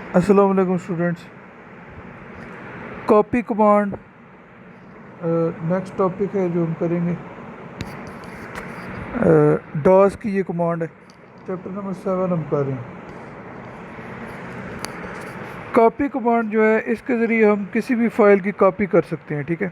अस्सलाम वालेकुम students. Copy command next topic है जो हम करेंगे। डॉस की ये कमांड है। चैप्टर नंबर 7 हम कर रहे हैं। कॉपी कमांड जो है इसके ज़रिए हम किसी भी फाइल की कॉपी कर सकते हैं, ठीक है,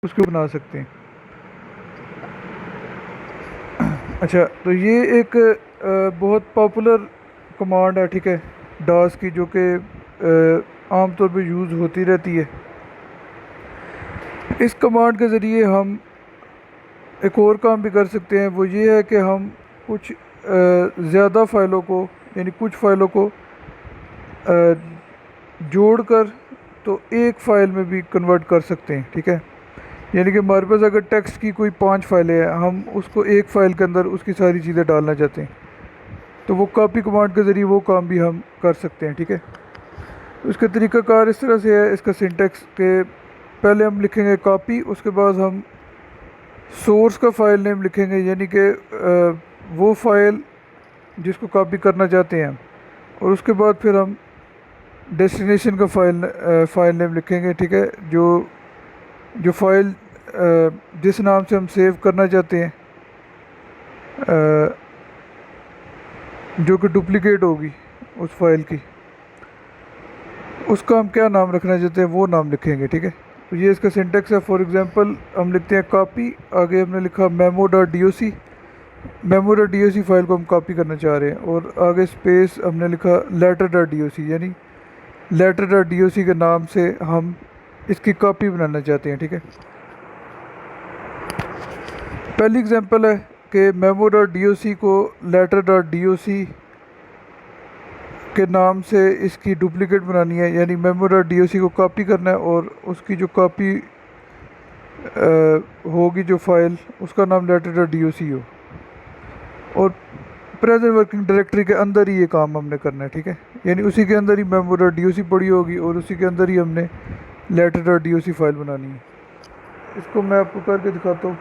उसको बना सकते हैं। अच्छा, तो ये एक बहुत पॉपुलर कमांड है, ठीक है, डॉस की, जो कि आमतौर पर यूज़ होती रहती है। इस कमांड के ज़रिए हम एक और काम भी कर सकते हैं। वो ये है कि हम कुछ ज़्यादा फ़ाइलों को, यानी कुछ फ़ाइलों को जोड़कर तो एक फ़ाइल में भी कन्वर्ट कर सकते हैं, ठीक है। यानी कि हमारे पास अगर टेक्स्ट की कोई 5 फाइलें हैं, हम उसको एक फ़ाइल के अंदर उसकी सारी चीज़ें डालना चाहते हैं, तो वो कॉपी कमांड के ज़रिए वो काम भी हम कर सकते हैं, ठीक है। उसका तरीक़ाकार इस तरह से है, इसका सिंटेक्स के पहले हम लिखेंगे कॉपी, उसके बाद हम सोर्स का फ़ाइल नेम लिखेंगे, यानी कि वो फ़ाइल जिसको कॉपी करना चाहते हैं, और उसके बाद फिर हम डेस्टिनेशन का फ़ाइल नेम लिखेंगे, ठीक है। जो जो फ़ाइल जिस नाम से हम सेव करना चाहते हैं, जो कि डुप्लिकेट होगी उस फाइल की, उसका हम क्या नाम रखना चाहते हैं वो नाम लिखेंगे, ठीक है। तो ये इसका सिंटेक्स है। फॉर एग्ज़ाम्पल हम लिखते हैं कॉपी, आगे हमने लिखा मेमो डॉट डी ओ सी, memo dot d o c file को हम कॉपी करना चाह रहे हैं, और आगे स्पेस हमने लिखा लेटर डॉट डी ओ सी, यानी लेटर डॉट डी ओ सी के नाम से हम इसकी कॉपी बनाना चाहते हैं, ठीक है। पहली एग्जांपल है कि मेमो डॉट डी ओ सी को लेटर डॉट डी ओ सी के नाम से इसकी डुप्लिकेट बनानी है, यानी मेमो डॉट डी ओ सी को कॉपी करना है, और उसकी जो कॉपी होगी जो फाइल, उसका नाम लेटर डॉट डी ओ सी हो, और प्रेजेंट वर्किंग डायरेक्टरी के अंदर ही ये काम हमने करना है, ठीक है। यानी उसी के अंदर ही मेमो डॉट डी ओ सी पड़ी होगी, और उसी के अंदर ही हमने letter dot d o c file बनानी है। इसको मैं आपको करके दिखाता हूँ।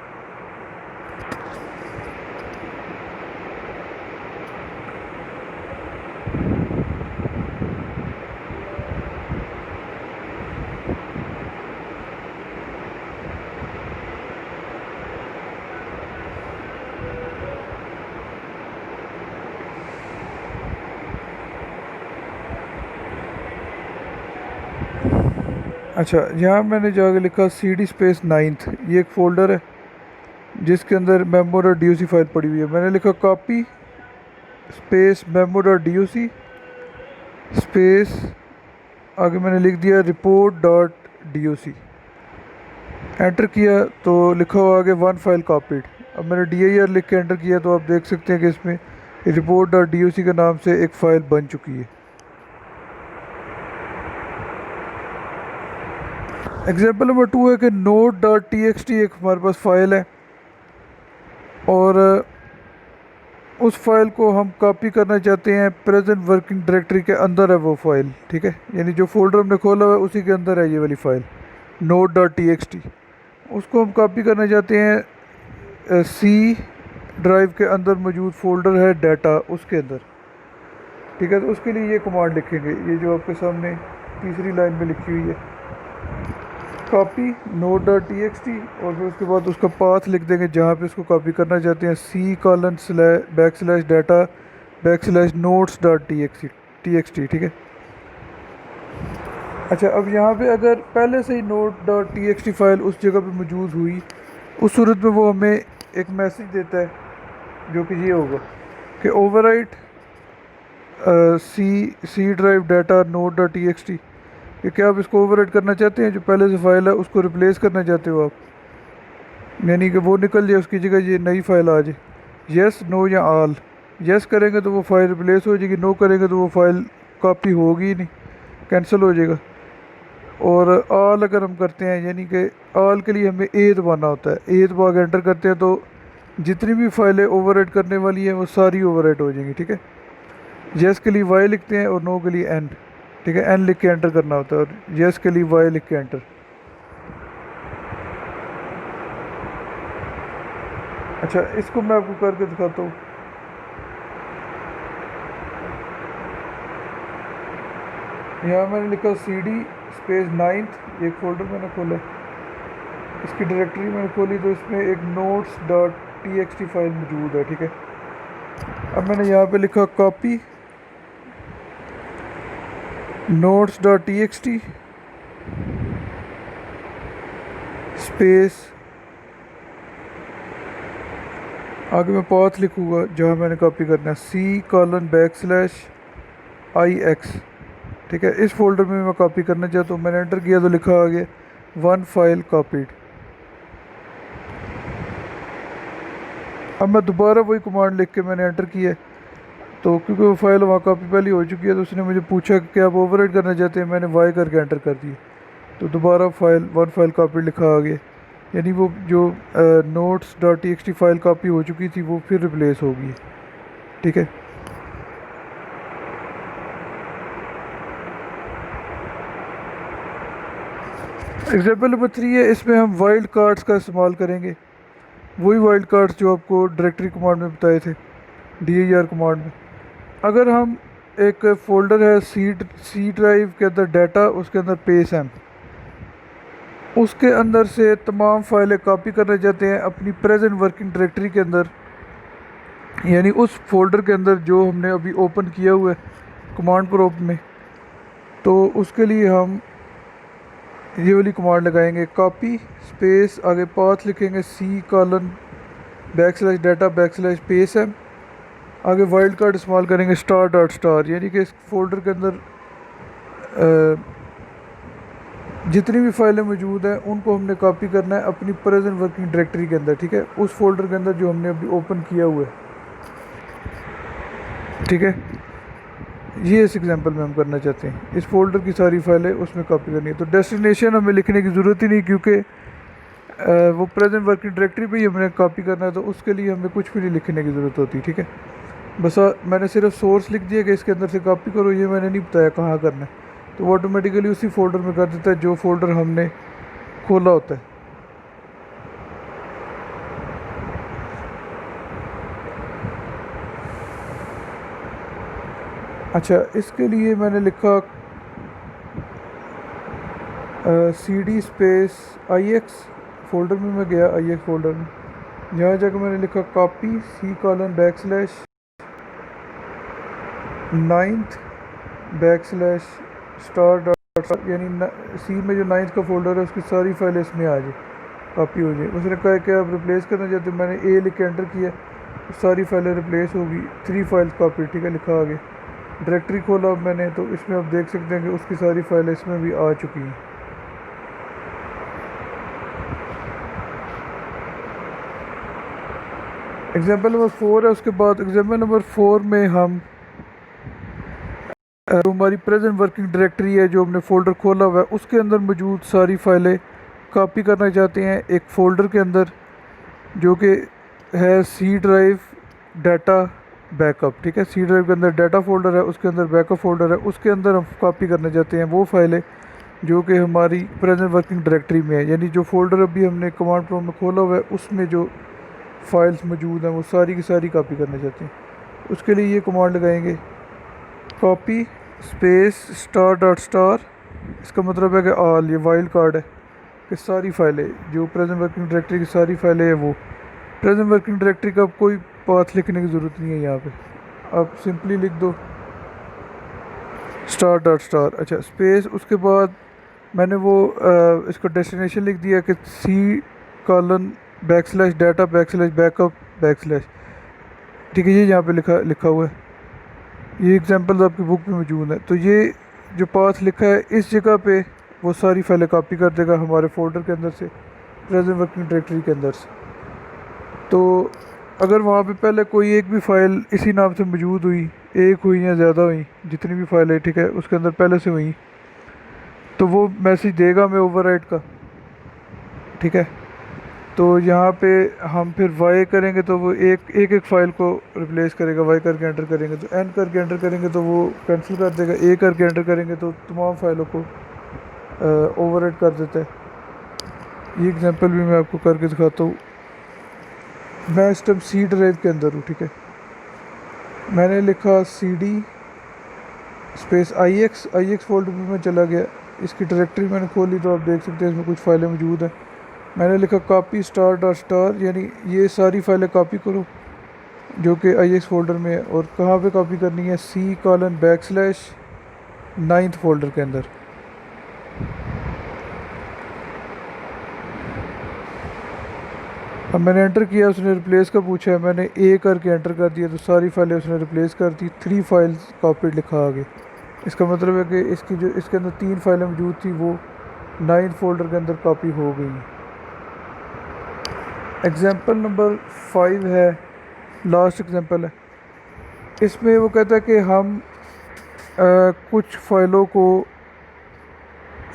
अच्छा, यहाँ मैंने जाके लिखा सी डी स्पेस 9th, ये एक फ़ोल्डर है जिसके अंदर memo dot d o c file पड़ी हुई है। मैंने लिखा copy space memo dot d o c space, आगे मैंने लिख दिया report dot d o c, enter किया तो लिखा हुआ आगे 1 फाइल कॉपीड। अब मैंने डी आई आर लिख के एंटर किया, तो आप देख सकते हैं कि इसमें रिपोर्ट डॉट डी ओ सी के नाम से एक फ़ाइल बन चुकी है। एग्जाम्पल नंबर 2 है कि note dot T x T एक हमारे पास फ़ाइल है, और उस फाइल को हम कॉपी करना चाहते हैं। प्रेजेंट वर्किंग डायरेक्टरी के अंदर है वो फाइल, ठीक है, यानी जो फोल्डर हमने खोला हुआ है उसी के अंदर है ये वाली file note dot T x T. उसको हम कॉपी करना चाहते हैं सी ड्राइव के अंदर मौजूद फोल्डर है डाटा, उसके अंदर, ठीक है। तो उसके लिए ये कमांड लिखेंगे, ये जो आपके सामने तीसरी लाइन में लिखी हुई है, copy note dot T x T, और फिर उसके बाद उसका पाथ लिख देंगे जहाँ पे इसको कॉपी करना चाहते हैं, c colon back slash data back slash notes dot T x t, ठीक है। अच्छा, अब यहाँ पे अगर पहले से ही note dot T x T file उस जगह पे मौजूद हुई, उस सूरत में वो हमें एक मैसेज देता है, जो कि ये होगा कि overwrite C drive data note dot T x T, कि क्या आप इसको ओवरराइट करना चाहते हैं, जो पहले से फाइल है उसको रिप्लेस करना चाहते हो आप, यानी कि वो निकल जाए, उसकी जगह ये नई फाइल आ जाए। यस, नो या आल। यस करेंगे तो वो फाइल रिप्लेस हो जाएगी, नो करेंगे तो वो फाइल कॉपी होगी ही नहीं, कैंसिल हो जाएगा। और आल अगर हम करते हैं, यानी कि आल के लिए हमें ए दबाना होता है, ए दबा के एंटर करते हैं, तो जितनी भी फाइलें ओवरराइट करने वाली हैं वो सारी ओवरराइट हो जाएंगी, ठीक है। यस के लिए वाई लिखते हैं, और नो के लिए एन, ठीक है, एन लिख के एंटर करना होता है, और यस के लिए वाई लिख के एंटर। अच्छा, इसको मैं आपको करके दिखाता हूँ। यहाँ मैंने लिखा सी डी स्पेस नाइन्थ, एक फ़ोल्डर मैंने खोला, इसकी डायरेक्टरी मैंने खोली तो इसमें एक notes dot T x T file मौजूद है, ठीक है। अब मैंने यहाँ पे लिखा copy notes dot T x T space, आगे मैं पाथ लिखूँगा जहाँ मैंने कॉपी करना है, C colon back slash I X, ठीक है। इस फोल्डर में मैं कॉपी करना चाहता हूँ। मैंने एंटर किया तो लिखा आ गया वन फाइल कॉपीड। अब मैं दोबारा वही कमांड लिख के मैंने एंटर किया, तो क्योंकि वो फाइल वहाँ कॉपी पहले हो चुकी है तो उसने मुझे पूछा कि आप ओवरराइट करना चाहते हैं, मैंने वाई करके एंटर कर दिया, तो दोबारा फाइल वन फाइल कॉपी लिखा आ गया, यानी वो जो notes dot T x T file copy हो चुकी थी वो फिर रिप्लेस होगी, ठीक है। एग्जाम्पल नंबर 3 है, इसमें हम वाइल्ड कार्ड्स का इस्तेमाल करेंगे, वही वाइल्ड कार्ड्स जो आपको डायरेक्टरी कमांड में बताए थे, dir कमांड में। अगर हम एक फ़ोल्डर है सी ड्राइव के अंदर डाटा, उसके अंदर पेज है, उसके अंदर से तमाम फाइलें कॉपी करना चाहते हैं अपनी प्रेजेंट वर्किंग डायरेक्टरी के अंदर, यानी उस फोल्डर के अंदर जो हमने अभी ओपन किया हुआ है कमांड प्रॉम्प्ट में, तो उसके लिए हम ये वाली कमांड लगाएंगे, कॉपी स्पेस आगे पाथ लिखेंगे C colon back slash data back slash page है, आगे वाइल्ड कार्ड इस्तेमाल करेंगे स्टार डॉट स्टार, यानी कि इस फोल्डर के अंदर जितनी भी फाइलें मौजूद हैं उनको हमने कॉपी करना है अपनी प्रेजेंट वर्किंग डायरेक्टरी के अंदर, ठीक है, उस फोल्डर के अंदर जो हमने अभी ओपन किया हुआ है, ठीक है। ये इस एग्जांपल में हम करना चाहते हैं, इस फोल्डर की सारी फाइलें उसमें कॉपी करनी है। तो डेस्टिनेशन हमें लिखने की ज़रूरत ही नहीं, क्योंकि वो प्रेजेंट वर्किंग डायरेक्टरी पे ही हमने कॉपी करना है, तो उसके लिए हमें कुछ भी नहीं लिखने की ज़रूरत होती, ठीक है। बस मैंने सिर्फ सोर्स लिख दिया कि इसके अंदर से कॉपी करो, ये मैंने नहीं बताया कहाँ करना है, तो वो ऑटोमेटिकली उसी फोल्डर में कर देता है जो फोल्डर हमने खोला होता है। अच्छा, इसके लिए मैंने लिखा C D space I X, folder में मैं गया आई एक्स फोल्डर में, यहाँ जाकर मैंने लिखा copy C colon back slash ninth backslash star dot star, यानी सी में जो नाइन्थ का फोल्डर है उसकी सारी फाइलें इसमें आ जाए, कॉपी हो जाए। उसने कहा कि आप रिप्लेस करना चाहते हो, मैंने ए लिख के एंटर किया, सारी फाइलें रिप्लेस होगी, 3 फाइल्स कॉपी, ठीक है, लिखा आगे। डायरेक्टरी खोला अब मैंने, तो इसमें आप देख सकते हैं कि उसकी सारी फाइलें इसमें भी आ चुकी हैं। एग्जाम्पल नंबर 4 है, उसके बाद एग्जाम्पल नंबर 4 में हम जो हमारी प्रेजेंट वर्किंग डायरेक्टरी है जो हमने फ़ोल्डर खोला हुआ है उसके अंदर मौजूद सारी फाइलें कॉपी करना चाहते हैं एक फ़ोल्डर के अंदर जो कि है सी ड्राइव डाटा बैकअप, ठीक है। सी ड्राइव के अंदर डाटा फोल्डर है, उसके अंदर बैकअप फोल्डर है, उसके अंदर हम कॉपी करना चाहते हैं वो फाइलें जो कि हमारी प्रेजेंट वर्किंग डायरेक्टरी में है, यानी जो फोल्डर अभी हमने कमांड प्रॉम्प्ट में खोला हुआ है उसमें जो फाइल्स मौजूद हैं वो सारी की सारी कॉपी करना चाहते हैं। उसके लिए ये कमांड लगाएंगे, copy space star dot star, इसका मतलब है कि ऑल, ये वाइल्ड कार्ड है कि सारी फाइलें जो प्रेजेंट वर्किंग डायरेक्टरी की सारी फाइलें हैं वो प्रेजेंट वर्किंग डायरेक्टरी का कोई पाथ लिखने की ज़रूरत नहीं है, यहाँ पे आप सिंपली लिख दो स्टार डॉट स्टार। अच्छा, स्पेस, उसके बाद मैंने वो इसका डेस्टिनेशन लिख दिया कि C colon back slash data back slash backup backslash, ठीक है, ये यहाँ पे लिखा हुआ है, ये एग्जांपल्स आपकी बुक में मौजूद है। तो ये जो पाथ लिखा है इस जगह पे वो सारी फाइलें कॉपी कर देगा हमारे फोल्डर के अंदर से प्रेजेंट वर्किंग डायरेक्टरी के अंदर से। तो अगर वहाँ पे पहले कोई एक भी फ़ाइल इसी नाम से मौजूद हुई, एक हुई या ज़्यादा हुई, जितनी भी फाइलें, ठीक है, उसके अंदर पहले से हुई, तो वो मैसेज देगा हमें ओवरराइट का, ठीक है। तो यहाँ पे हम फिर वाई करेंगे तो वो एक फ़ाइल को रिप्लेस करेगा, वाई करके एंटर करेंगे तो एन करके एंटर करेंगे तो वो कैंसिल कर देगा, ए करके एंटर करेंगे तो तमाम फाइलों को ओवरराइट कर देता है। ये एग्जांपल भी मैं आपको करके दिखाता हूँ। मैं इस टाइम सी ड्राइव के अंदर हूँ, ठीक है, मैंने लिखा C D space I X folder पे मैं चला गया, इसकी डायरेक्टरी मैंने खोली तो आप देख सकते हैं इसमें कुछ फाइलें मौजूद हैं। मैंने लिखा कॉपी स्टार डॉट स्टार, यानी ये सारी फाइलें कॉपी करो जो कि आई एक्स फोल्डर में है। और कहाँ पे कॉपी करनी है, C colon back slash 9th folder के अंदर। अब मैंने एंटर किया, उसने रिप्लेस का पूछा है, मैंने ए करके एंटर कर दिया तो सारी फाइलें उसने रिप्लेस कर दी। 3 फाइल्स कॉपीड लिखा आगे। इसका मतलब है कि इसकी जो इसके अंदर 3 फाइलें मौजूद थी वो 9th फोल्डर के अंदर कॉपी हो गई हैं। एग्जाम्पल नंबर 5 है, लास्ट एग्जाम्पल है। इसमें वो कहता है कि हम कुछ फ़ाइलों को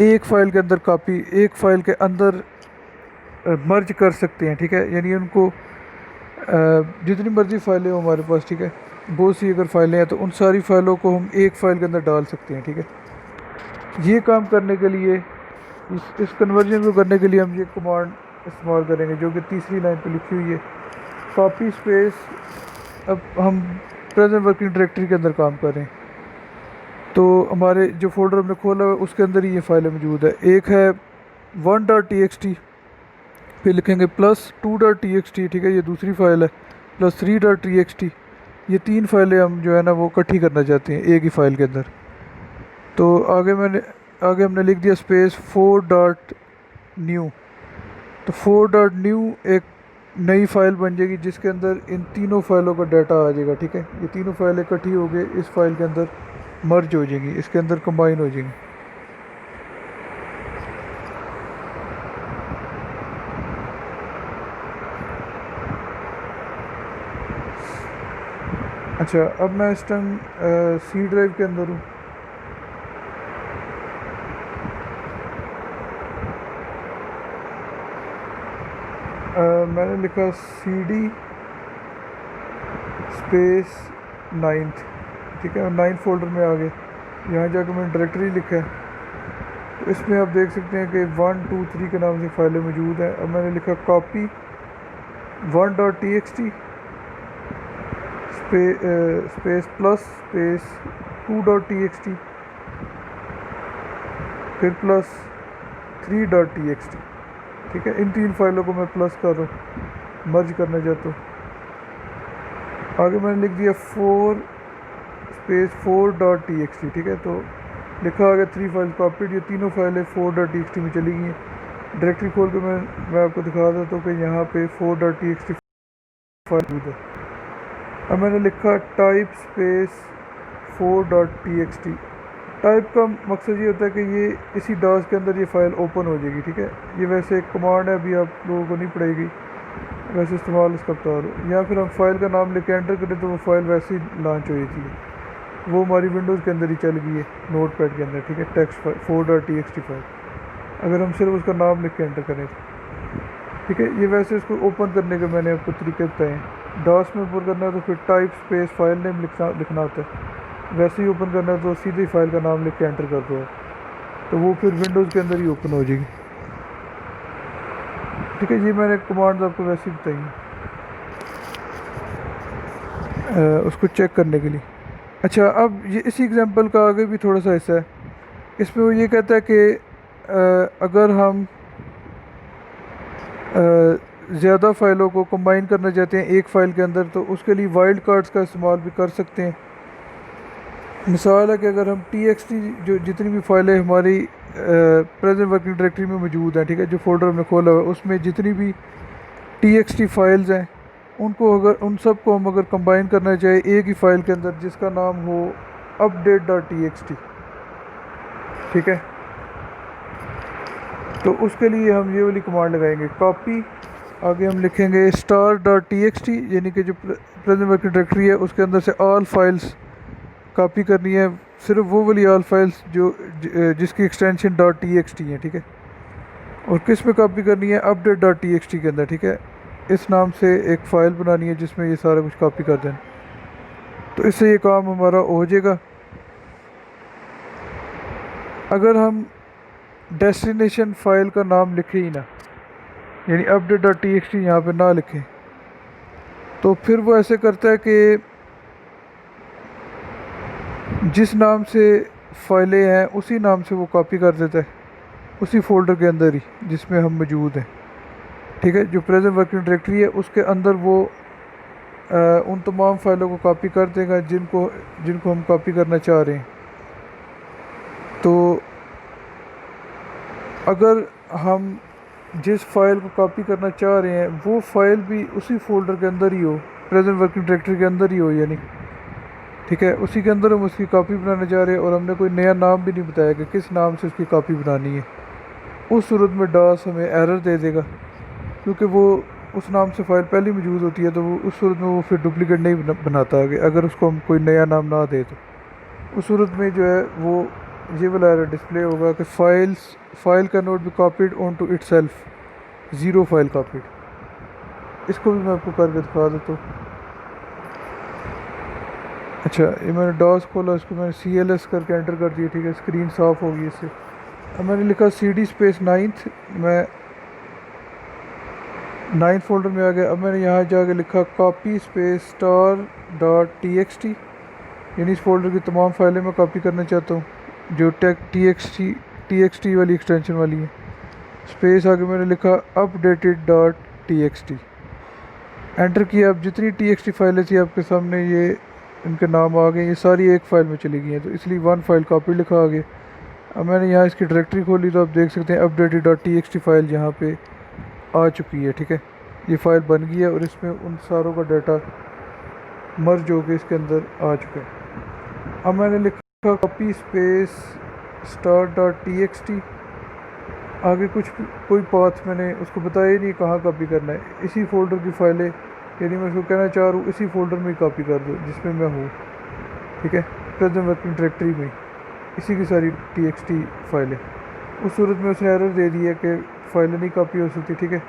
एक फ़ाइल के अंदर कॉपी, एक फ़ाइल के अंदर मर्ज कर सकते हैं, ठीक है। यानी उनको जितनी मर्ज़ी फ़ाइलें हो हमारे पास, ठीक है, बहुत सी अगर फ़ाइलें हैं तो उन सारी फ़ाइलों को हम एक फ़ाइल के अंदर डाल सकते हैं, ठीक है। ये काम करने के लिए, इस कन्वर्जन को करने के लिए हम ये कमांड इस्तेमाल करेंगे जो कि तीसरी लाइन पे लिखी हुई है, कॉपी स्पेस। अब हम प्रेजेंट वर्किंग डायरेक्टरी के अंदर काम कर रहे हैं तो हमारे जो फोल्डर हमने खोला हुआ है उसके अंदर ही ये फाइलें मौजूद है। एक है 1.txt, फिर लिखेंगे +2.txt, ठीक है, ये दूसरी फाइल है, +3.txt। ये 3 फाइलें हम जो है ना वो इकट्ठी करना चाहते हैं एक ही फाइल के अंदर। तो आगे हमने लिख दिया स्पेस 4.new। तो 4.new एक नई फाइल बन जाएगी जिसके अंदर इन तीनों फाइलों का डाटा आ जाएगा, ठीक है। ये तीनों फाइलें इकट्ठी हो गई इस फाइल के अंदर मर्ज हो जाएंगी, इसके अंदर कंबाइन हो जाएंगी। अच्छा, अब मैं इस टाइम सी ड्राइव के अंदर हूँ। मैंने लिखा CD स्पेस 9th, ठीक है, 9th फोल्डर में आ गए। यहाँ जाकर मैंने डायरेक्टरी लिखा है तो इसमें आप देख सकते हैं कि 1 2 3 के नाम से फाइलें मौजूद हैं। अब मैंने लिखा copy 1.txt space plus space 2.txt फिर +3.txt, ठीक है। इन 3 फाइलों को मैं प्लस कर रहा हूँ, मर्ज करना चाहता हूँ। आगे मैंने लिख दिया 4 स्पेस 4.txt, ठीक है। तो लिखा आ गया 3 फाइल कॉपीड, ये तीनों फाइलें 4.txt में चली गई हैं। डायरेक्टरी खोल के मैं आपको दिखा देता हूँ कि यहाँ पे 4.txt फाइल मौजूद है। अब मैंने लिखा टाइप स्पेस 4.txt। टाइप का मकसद ये होता है कि ये इसी डॉस के अंदर ये फ़ाइल ओपन हो जाएगी, ठीक है। ये वैसे एक कमांड है, अभी आप लोगों को नहीं पड़ेगी, वैसे इस्तेमाल इसका बता रहा हूँ। या फिर हम फाइल का नाम लिख के एंटर करें तो वो फाइल वैसे ही लॉन्च हो जाती है। वो हमारी विंडोज़ के अंदर ही चल गई है, नोट पैड के अंदर, ठीक है, टेक्स्ट फाइल 4.txt फाइल। अगर हम सिर्फ उसका नाम लिख के एंटर करें, ठीक है। ये वैसे इसको ओपन करने के मैंने आपको तरीके बताए हैं। डॉस में ओपन करना है तो फिर टाइप स्पेस फाइल नेम लिखना होता है, वैसे ही ओपन करना है तो सीधे फाइल का नाम लिख के एंटर कर दो, तो वो फिर विंडोज़ के अंदर ही ओपन हो जाएगी, ठीक है। ये मैंने कमांड आपको वैसे ही बताई है उसको चेक करने के लिए। अच्छा, अब ये इसी एग्जांपल का आगे भी थोड़ा सा हिस्सा है। इसमें वो ये कहता है कि अगर हम ज़्यादा फ़ाइलों को कंबाइन करना चाहते हैं एक फ़ाइल के अंदर तो उसके लिए वाइल्ड कार्ड्स का इस्तेमाल भी कर सकते हैं। मिसाल है कि अगर हम txt जो जितनी भी फाइलें हमारी प्रेजेंट वर्किंग डायरेक्टरी में मौजूद हैं, ठीक है, जो फोल्डर हमने खोला हुआ है उसमें जितनी भी txt फाइल्स हैं उन सब को हम अगर कंबाइन करना चाहें एक ही फ़ाइल के अंदर जिसका नाम हो update.txt, ठीक है, तो उसके लिए हम ये वाली कमांड लगाएंगे कॉपी, आगे हम लिखेंगे star.txt, यानी कि जो प्रेजेंट वर्किंग डायरेक्टरी है उसके अंदर से ऑल फाइल्स कॉपी करनी है, सिर्फ वो वाली ऑल फाइल्स जिसकी एक्सटेंशन .txt है, ठीक है। और किस पे कॉपी करनी है, update.txt के अंदर, ठीक है। इस नाम से एक फ़ाइल बनानी है जिसमें ये सारा कुछ कॉपी कर देना, तो इससे ये काम हमारा हो जाएगा। अगर हम डेस्टिनेशन फ़ाइल का नाम लिखे ही ना, यानी update.txt यहाँ पे ना लिखें, तो फिर वो ऐसे करता है कि जिस नाम से फाइलें हैं उसी नाम से वो कॉपी कर देता है, उसी फोल्डर के अंदर ही जिसमें हम मौजूद हैं। ठीक है, जो प्रेजेंट वर्किंग डायरेक्टरी है उसके अंदर वो उन तमाम फाइलों को कॉपी कर देगा जिनको जिनको हम कॉपी करना चाह रहे हैं। तो अगर हम जिस फाइल को कॉपी करना चाह रहे हैं वो फाइल भी उसी फोल्डर के अंदर ही हो, प्रेजेंट वर्किंग डायरेक्टरी के अंदर ही हो यानी, ठीक है, उसी के अंदर हम उसकी कॉपी बनाने जा रहे हैं और हमने कोई नया नाम भी नहीं बताया कि किस नाम से उसकी कॉपी बनानी है, उस सूरत में डास हमें एरर दे देगा, क्योंकि वो उस नाम से फ़ाइल पहले ही मौजूद होती है, तो वो उस सूरत में वो फिर डुप्लीकेट नहीं बनाता आगे, अगर उसको हम कोई नया नाम ना दे तो उस सूरत में जो है वो ये वाला एरर डिस्प्ले होगा कि फाइल का not be copied onto itself, zero file copied. इसको भी मैं आपको करके दिखा देता हूँ। अच्छा, ये मैंने डॉस खोला, इसको मैंने CLS करके एंटर कर दिया, ठीक है, स्क्रीन साफ़ होगी इससे। अब मैंने लिखा CD स्पेस 9th, मैं 9th फोल्डर में आ गया। अब मैंने यहाँ जाके लिखा कॉपी स्पेस star.txt, यानी इस फोल्डर की तमाम फाइलें मैं कॉपी करना चाहता हूँ जो txt वाली एक्सटेंशन वाली है। स्पेस आगे मैंने लिखा updated.txt, एंटर किया। अब जितनी txt फाइलें थी आपके सामने ये इनके नाम आ गए, ये सारी एक फ़ाइल में चली गई हैं, तो इसलिए वन फाइल कॉपी लिखा आ गया। अब मैंने यहाँ इसकी डायरेक्टरी खोली तो आप देख सकते हैं updated.txt फाइल यहाँ पे आ चुकी है। ठीक है, ये फ़ाइल बन गई है और इसमें उन सारों का डाटा मर्ज होकर इसके अंदर आ चुका है। अब मैंने लिखा कॉपी स्पेस star.txt, आगे कोई पाथ मैंने उसको बताया ही नहीं कहाँ कॉपी करना है, इसी फोल्डर की फ़ाइलें, यानी मैं उसको कहना चाह रहा हूँ इसी फोल्डर में ही कॉपी कर दो जिसमें मैं हूँ। ठीक है, प्रेजेंट वर्किंग डायरेक्टरी में इसी की सारी txt फाइलें। उस सूरत में उसने एरर दे दिया कि फ़ाइलें नहीं कॉपी हो सकती। ठीक है,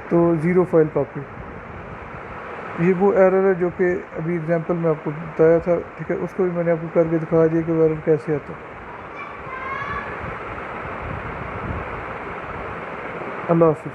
तो ज़ीरो फाइल कॉपी, ये वो एरर है जो कि अभी एग्जांपल में आपको बताया था। ठीक है, उसको भी मैंने आपको करके दिखा दिया कि वो एरर कैसे आता है। अल्लाह हाफ़िज़।